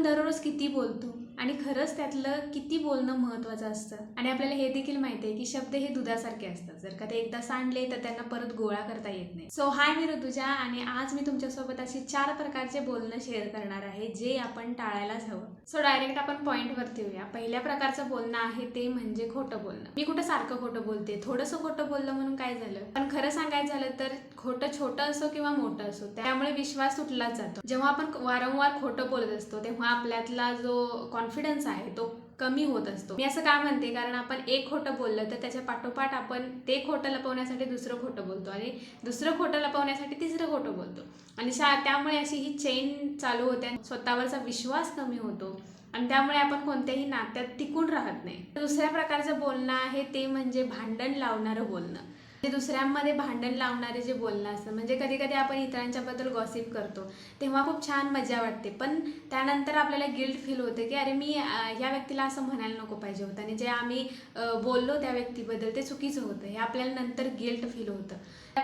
दररोज किती बोलतो आणि खरंच त्यातलं किती बोलणं महत्त्वाचं असतं. आणि आपल्याला हे देखील माहिती आहे की शब्द हे दुधासारखे असतात, जर का ते एकदा सांडले तर त्यांना परत गोळा करता येत नाही. सो हाय, मी ऋतुजा आणि आज मी तुमच्यासोबत अशी 4 प्रकारचे बोलणं शेअर करणार आहे जे आपण टाळायलाच हवं. सो डायरेक्ट आपण पॉईंटवरती येऊया. पहिल्या प्रकारचं बोलणं आहे ते म्हणजे खोटं बोलणं. मी कुठं सारखं खोटं बोलते, थोडंसं खोटं बोललं म्हणून काय झालं, पण खरं सांगायचं झालं तर खोटं छोटं असो किंवा मोठं असो त्यामुळे विश्वास तुटलाच जातो. जेव्हा आपण वारंवार खोटं बोलत असतो तेव्हा आपल्यातला जो कॉन्फिडन्स आहे तो कमी होत असतो. मी असं का म्हणते, कारण आपण एक खोटं बोललं तर त्याच्या पाठोपाठ आपण ते खोटं लपवण्यासाठी दुसरं खोटं बोलतो आणि दुसरं खोटं लपवण्यासाठी तिसरं खोटं बोलतो आणि त्यामुळे अशी ही चेन चालू होते, स्वतःवरचा विश्वास कमी होतो आणि त्यामुळे आपण कोणत्याही नात्यात टिकून राहत नाही. दुसऱ्या प्रकारचं बोलणं आहे ते म्हणजे भांडण लावणारं बोलणं. दुसऱ्यांमध्ये भांडण लावणारे जे बोलणं असतं, म्हणजे कधी कधी आपण इतरांच्याबद्दल गॉसिप करतो तेव्हा खूप छान मजा वाटते, पण त्यानंतर आपल्याला गिल्ट फील होते की अरे मी ह्या व्यक्तीला असं म्हणायला नको पाहिजे होतं आणि जे आम्ही बोललो त्या व्यक्तीबद्दल ते चुकीचं होतं, हे आपल्याला नंतर गिल्ट फील होतं.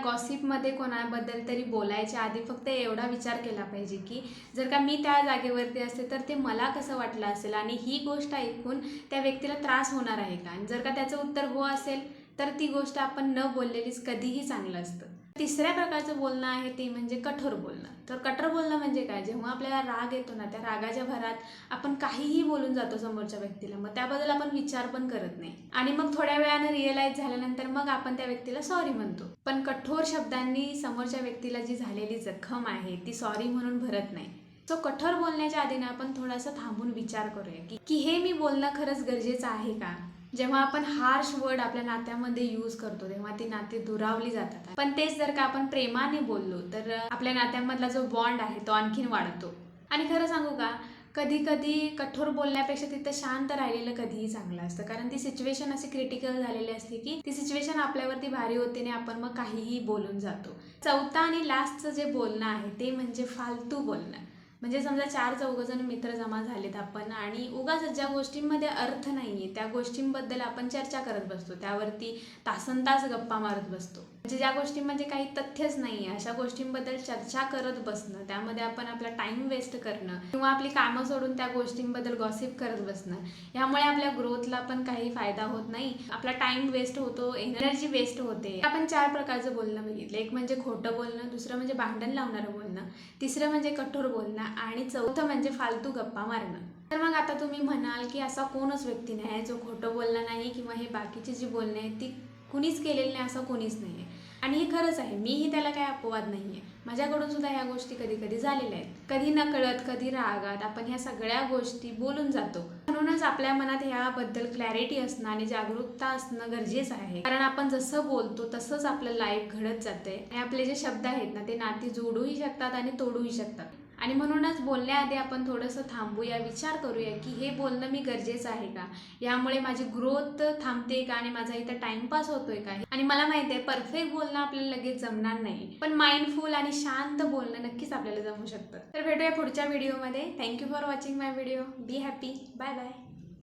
गॉसिपमध्ये कोणाबद्दल तरी बोलायच्या आधी फक्त एवढा विचार केला पाहिजे की जर का मी त्या जागेवरती असते तर ते मला कसं वाटलं असेल आणि ही गोष्ट ऐकून त्या व्यक्तीला त्रास होणार आहे का, आणि जर का त्याचं उत्तर हो असेल तर ती गोष्ट आपण न बोललेलीच कधीही चांगलं असतं. तिसऱ्या प्रकारचं बोलणं आहे ते म्हणजे कठोर बोलणं. तर कठोर बोलणं म्हणजे काय, जेव्हा आपल्याला राग येतो ना त्या रागाच्या भरात आपण काहीही बोलून जातो समोरच्या व्यक्तीला, मग त्याबद्दल आपण विचार पण करत नाही आणि मग थोड्या वेळानं रिअलाइज झाल्यानंतर मग आपण त्या व्यक्तीला सॉरी म्हणतो. पण कठोर शब्दांनी समोरच्या व्यक्तीला जी झालेली जखम आहे ती सॉरी म्हणून भरत नाही. सो कठोर बोलण्याच्या आधी ना आपण थोडासा थांबून विचार करूया की हे मी बोलणं खरंच गरजेचं आहे का. जेव्हा आपण हार्श वर्ड आपल्या नात्यामध्ये यूज करतो तेव्हा ती नाती दुरावली जातात, पण तेच जर का आपण प्रेमाने बोललो तर आपल्या नात्यामधला जो बॉन्ड आहे तो आणखीन वाढतो. आणि खरं सांगू का, कधी कधी कठोर बोलण्यापेक्षा तिथं शांत राहिलेलं कधीही चांगलं असतं, कारण ती सिच्युएशन अशी क्रिटिकल झालेली असते की ती सिच्युएशन आपल्यावरती भारी होते आणि आपण मग काहीही बोलून जातो. चौथा आणि लास्टचं जे बोलणं आहे ते म्हणजे फालतू बोलणं. म्हणजे समजा 4-4 मित्र जमा झालेत आपण आणि उगाच ज्या गोष्टींमध्ये अर्थ नाहीये त्या गोष्टींबद्दल आपण चर्चा करत बसतो, त्यावरती तासनतास गप्पा मारत बसतो. म्हणजे ज्या गोष्टींमध्ये काही तथ्यच नाहीये अशा गोष्टींबद्दल चर्चा करत बसणं, त्यामध्ये आपण आपला टाइम वेस्ट करणं किंवा आपली कामं सोडून त्या गोष्टींबद्दल गॉसिप करत बसणं, यामुळे आपल्या ग्रोथला पण काही फायदा होत नाही, आपला टाइम वेस्ट होतो, एनर्जी वेस्ट होते. आपण 4 प्रकारचं बोलणं बघितलं. एक म्हणजे खोटं बोलणं, दुसरं म्हणजे भांडण लावणारं बोलणं, तिसरं म्हणजे कठोर बोलणं आणि चौथं म्हणजे फालतू गप्पा मारणं. तर मग आता तुम्ही म्हणाल की असा कोणच व्यक्ती नाही जो खोटं बोलला नाही किंवा हे बाकीची जी बोलणे आहेत ती कुणीच केलेली नाही, असं कोणीच नाही आहे. आणि हे खरंच आहे, मीही त्याला काही अपवाद नाही आहे. माझ्याकडून सुद्धा ह्या गोष्टी कधी कधी झालेल्या आहेत. कधी नकळत कधी रागात आपण ह्या सगळ्या गोष्टी बोलून जातो. म्हणूनच आपल्या मनात ह्याबद्दल क्लॅरिटी असणं आणि जागरूकता असणं गरजेचं आहे, कारण आपण जसं बोलतो तसंच आपलं लाईफ घडत जाते आणि आपले जे शब्द आहेत ना ते नाती जोडूही शकतात आणि तोडूही शकतात. आणि म्हणूनच बोलण्याआधी आपण थोडंसं थांबूया, विचार करूया की हे बोलणं मी गरजेचं आहे का, यामुळे माझी ग्रोथ थांबते का आणि माझा इथं टाइमपास होतोय का. आणि मला माहिती आहे परफेक्ट बोलणं आपल्याला लगेच जमणार नाही, पण माइंडफुल आणि शांत बोलणं नक्कीच आपल्याला जमू शकतं. तर भेटूया पुढच्या व्हिडिओमध्ये. Thank you for watching my video. Be happy. Bye bye.